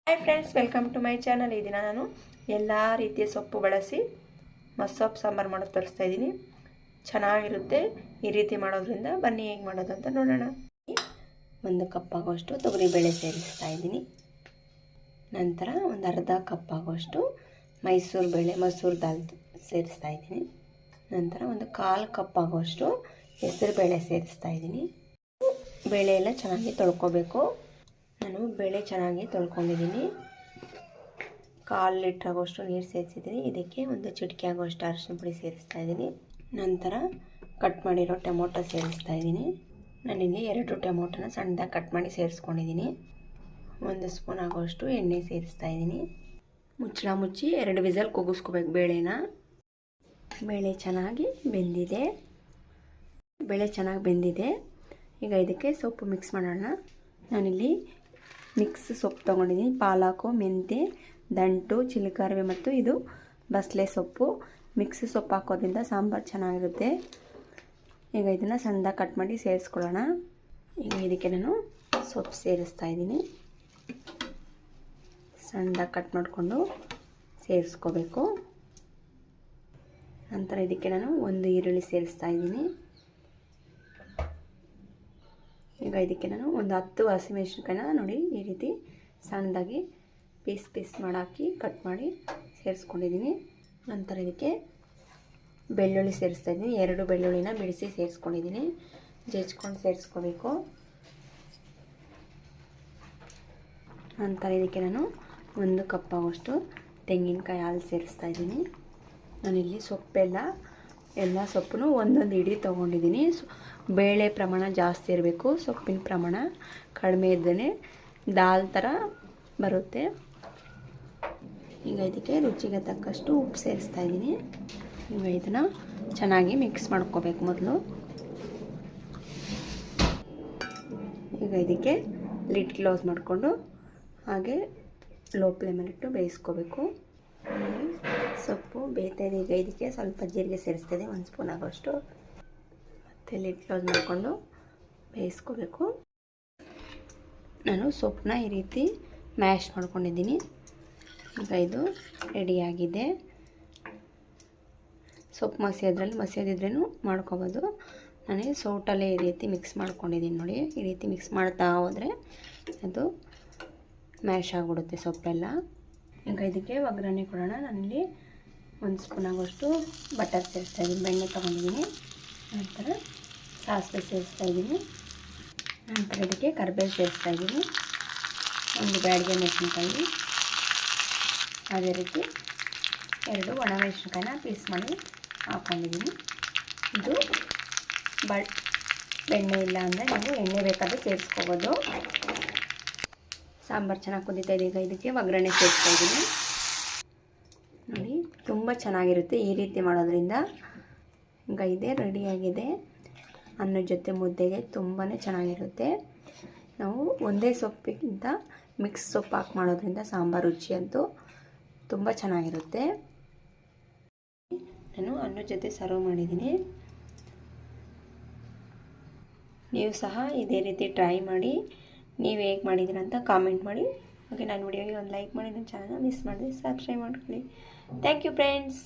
Hi friends, welcome to my channel. ಈ ದಿನ ನಾನು ಎಲ್ಲ ರೀತಿಯ ಸೊಪ್ಪು ಬಳಸಿ ಮಸ್ಸೊಪ್ಪು ಸಾಂಬಾರು ಮಾಡೋದು ತೋರಿಸ್ತಾ ಇದ್ದೀನಿ. ಚೆನ್ನಾಗಿರುತ್ತೆ ಈ ರೀತಿ ಮಾಡೋದ್ರಿಂದ. ಬನ್ನಿ ಹೇಗೆ ಮಾಡೋದು ಅಂತ ನೋಡೋಣ. 1 ಕಪ್ ಆಗೋಷ್ಟು ತೊಗರಿಬೇಳೆ ಸೇರಿಸ್ತಾ ಇದ್ದೀನಿ. ನಂತರ ಒಂದು ಅರ್ಧ ಕಪ್ ಆಗೋಷ್ಟು ಮೈಸೂರು ದಾಲ್ ಸೇರಿಸ್ತಾ ಇದ್ದೀನಿ. ನಂತರ ಒಂದು 1/4 ಕಪ್ ಆಗೋಷ್ಟು ಹೆಸರುಬೇಳೆ ಸೇರಿಸ್ತಾ ಇದ್ದೀನಿ. ಬೇಳೆ ಎಲ್ಲ ಚೆನ್ನಾಗಿ ತೊಳ್ಕೊಬೇಕು. ನಾನು ಬೇಳೆ ಚೆನ್ನಾಗಿ ತೊಳ್ಕೊಂಡಿದ್ದೀನಿ. 1/4 ಲೀಟ್ರ್ ಆಗೋಷ್ಟು ನೀರು ಸೇರಿಸಿದ್ದೀನಿ. ಇದಕ್ಕೆ ಒಂದು ಚಿಟಿಕೆ ಆಗೋಷ್ಟು ಅರಿಶಿನ ಪುಡಿ ಸೇರಿಸ್ತಾ ಇದ್ದೀನಿ. ನಂತರ ಕಟ್ ಮಾಡಿರೋ ಟೊಮೊಟೊ ಸೇರಿಸ್ತಾ ಇದ್ದೀನಿ. ನಾನಿಲ್ಲಿ 2 ಟೊಮೊಟೊನ ಸಣ್ಣದಾಗಿ ಕಟ್ ಮಾಡಿ ಸೇರಿಸ್ಕೊಂಡಿದ್ದೀನಿ. 1 ಸ್ಪೂನ್ ಆಗೋಷ್ಟು ಎಣ್ಣೆ ಸೇರಿಸ್ತಾ ಇದ್ದೀನಿ. ಮುಚ್ಚಳ ಮುಚ್ಚಿ 2 ವಿಸಲ್ ಕೂಗಿಸ್ಕೋಬೇಕು ಬೇಳೆನ. ಬೇಳೆ ಚೆನ್ನಾಗಿ ಬೆಂದಿದೆ. ಈಗ ಇದಕ್ಕೆ ಸೊಪ್ಪು ಮಿಕ್ಸ್ ಮಾಡೋಣ. ನಾನಿಲ್ಲಿ ಮಿಕ್ಸ್ ಸೊಪ್ಪು ತೊಗೊಂಡಿದ್ದೀನಿ. ಪಾಲಕು, ಮೆಂತ್ಯ, ದಂಟು, ಚಿಲಿಕರಿವೆ ಮತ್ತು ಇದು ಬಸಳೆ ಸೊಪ್ಪು. ಮಿಕ್ಸ್ ಸೊಪ್ಪು ಹಾಕೋದ್ರಿಂದ ಸಾಂಬಾರು ಚೆನ್ನಾಗಿರುತ್ತೆ. ಈಗ ಇದನ್ನು ಸಣ್ಣದಾಗಿ ಕಟ್ ಮಾಡಿ ಸೇರಿಸ್ಕೊಳ್ಳೋಣ. ಈಗ ಇದಕ್ಕೆ ನಾನು ಸೊಪ್ಪು ಸೇರಿಸ್ತಾ ಇದ್ದೀನಿ. ಸಣ್ಣದಾಗಿ ಕಟ್ ಮಾಡಿಕೊಂಡು ಸೇರಿಸ್ಕೋಬೇಕು. ನಂತರ ಇದಕ್ಕೆ ನಾನು 1 ಈರುಳ್ಳಿ ಸೇರಿಸ್ತಾ ಇದ್ದೀನಿ. ಈಗ ಇದಕ್ಕೆ ನಾನು ಒಂದು 10 ಹಸಿಮೆಣಸಿನ್ಕಾಯಿನ ನೋಡಿ ಈ ರೀತಿ ಸಣ್ಣದಾಗಿ ಪೀಸ್ ಮಾಡಾಕಿ ಕಟ್ ಮಾಡಿ ಸೇರಿಸ್ಕೊಂಡಿದ್ದೀನಿ. ನಂತರ ಇದಕ್ಕೆ ಬೆಳ್ಳುಳ್ಳಿ ಸೇರಿಸ್ತಾ ಇದ್ದೀನಿ. 2 ಬೆಳ್ಳುಳ್ಳಿನ ಬಿಡಿಸಿ ಸೇರಿಸ್ಕೊಂಡಿದ್ದೀನಿ. ಜಜ್ಕೊಂಡು ಸೇರಿಸ್ಕೋಬೇಕು. ನಂತರ ಇದಕ್ಕೆ ನಾನು 1 ಕಪ್ ಆಗೋಷ್ಟು ತೆಂಗಿನಕಾಯಿ ಹಾಲು ಸೇರಿಸ್ತಾ ಇದ್ದೀನಿ. ನಾನಿಲ್ಲಿ ಎಲ್ಲ ಸೊಪ್ಪನ್ನು ಒಂದೊಂದು ಹಿಡಿ ತೊಗೊಂಡಿದ್ದೀನಿ. ಬೇಳೆ ಪ್ರಮಾಣ ಜಾಸ್ತಿ ಇರಬೇಕು, ಸೊಪ್ಪಿನ ಪ್ರಮಾಣ ಕಡಿಮೆ ಇದ್ದರೆ ದಾಲ್ ಥರ ಬರುತ್ತೆ. ಈಗ ಇದಕ್ಕೆ ರುಚಿಗೆ ತಕ್ಕಷ್ಟು ಉಪ್ಪು ಸೇರಿಸ್ತಾ ಇದ್ದೀನಿ. ಈಗ ಇದನ್ನು ಚೆನ್ನಾಗಿ ಮಿಕ್ಸ್ ಮಾಡ್ಕೋಬೇಕು ಮೊದಲು. ಈಗ ಇದಕ್ಕೆ ಲಿಡ್ ಕ್ಲೋಸ್ ಮಾಡಿಕೊಂಡು ಹಾಗೆ ಲೋ ಫ್ಲೇಮಲ್ಲಿಟ್ಟು ಬೇಯಿಸ್ಕೋಬೇಕು. ಸೊಪ್ಪು ಬೇಯ್ತಾ ಇದೆ. ಈಗ ಇದಕ್ಕೆ ಸ್ವಲ್ಪ ಜೀರಿಗೆ ಸೇರಿಸ್ತಿದೆ, 1 ಸ್ಪೂನ್ ಆಗೋಷ್ಟು. ಮತ್ತು ಲಿಡ್ ಕ್ಲೋಸ್ ಮಾಡಿಕೊಂಡು ಬೇಯಿಸ್ಕೋಬೇಕು. ನಾನು ಸೊಪ್ಪನ್ನ ಈ ರೀತಿ ಮ್ಯಾಶ್ ಮಾಡ್ಕೊಂಡಿದ್ದೀನಿ. ಈಗ ಇದು ರೆಡಿಯಾಗಿದೆ. ಸೊಪ್ಪು ಮಸಿಯೋದಿದ್ರೂ ಮಾಡ್ಕೊಬೋದು. ನಾನು ಸೌಟಲ್ಲೇ ಈ ರೀತಿ ಮಿಕ್ಸ್ ಮಾಡ್ಕೊಂಡಿದ್ದೀನಿ ನೋಡಿ. ಈ ರೀತಿ ಮಿಕ್ಸ್ ಮಾಡ್ತಾ ಹೋದರೆ ಅದು ಮ್ಯಾಶ್ ಆಗಿಬಿಡುತ್ತೆ ಸೊಪ್ಪೆಲ್ಲ. ಈಗ ಇದಕ್ಕೆ ಒಗ್ಗರಣೆ ಕೊಡೋಣ. ನಾನಿಲ್ಲಿ 1 ಸ್ಪೂನ್ ಆಗೋಷ್ಟು ಬಟರ್ ಸೇರಿಸ್ತಾ ಇದ್ದೀನಿ. ಬೆಣ್ಣೆ ತೊಗೊಂಡಿದ್ದೀನಿ. ನಂತರ ಸಾಸಿವೆ ಸೇರಿಸ್ತಾ ಇದ್ದೀನಿ. ನಂತರ ಇದಕ್ಕೆ ಕರಿಬೇವು ಸೇರಿಸ್ತಾ ಇದ್ದೀನಿ. 1 ಬ್ಯಾಡಗೆ ಮೆಣಸಿನ್ಕಾಯಿ, ಅದೇ ರೀತಿ 2 ಒಣಮೆಣಸಿನ್ಕಾಯಿನ ಪೀಸ್ ಮಾಡಿ ಹಾಕ್ಕೊಂಡಿದ್ದೀನಿ. ಇದು ಬೆಣ್ಣೆ ಇಲ್ಲ ಅಂದರೆ ನೀವು ಎಣ್ಣೆ ಬೇಕಾದರೆ ಸೇರಿಸ್ಕೋಬೋದು. ಸಾಂಬಾರು ಚೆನ್ನಾಗಿ ಕುದೀತಾ ಇದೆ. ಈಗ ಇದಕ್ಕೆ ಒಗ್ಗರಣೆ ಸೇರಿಸ್ತಾ ಇದ್ದೀನಿ ನೋಡಿ. ತುಂಬ ಚೆನ್ನಾಗಿರುತ್ತೆ ಈ ರೀತಿ ಮಾಡೋದ್ರಿಂದ. ಈಗ ಇದೇ ರೆಡಿಯಾಗಿದೆ. ಅನ್ನದ ಜೊತೆ ಮುದ್ದೆಗೆ ತುಂಬಾ ಚೆನ್ನಾಗಿರುತ್ತೆ. ನಾವು ಒಂದೇ ಸೊಪ್ಪಿಗಿಂತ ಮಿಕ್ಸ್ ಸೊಪ್ಪು ಹಾಕಿ ಮಾಡೋದ್ರಿಂದ ಸಾಂಬಾರು ರುಚಿ ಅಂತೂ ತುಂಬ ಚೆನ್ನಾಗಿರುತ್ತೆ. ನಾನು ಅನ್ನದ ಜೊತೆ ಸರ್ವ್ ಮಾಡಿದ್ದೀನಿ. ನೀವು ಸಹ ಇದೇ ರೀತಿ ಟ್ರೈ ಮಾಡಿ. ನೀವು ಹೇಗೆ ಮಾಡಿದ್ದೀರ ಅಂತ ಕಾಮೆಂಟ್ ಮಾಡಿ. ಓಕೆ, ನನ್ನ ವಿಡಿಯೋಗೆ ಒಂದು ಲೈಕ್ ಮಾಡಿ, ನನ್ನ ಚಾನಲ್ನ ಮಿಸ್ ಮಾಡಿದ್ರೆ ಸಬ್ಸ್ಕ್ರೈಬ್ ಮಾಡ್ಕೊಳ್ಳಿ. Thank you friends.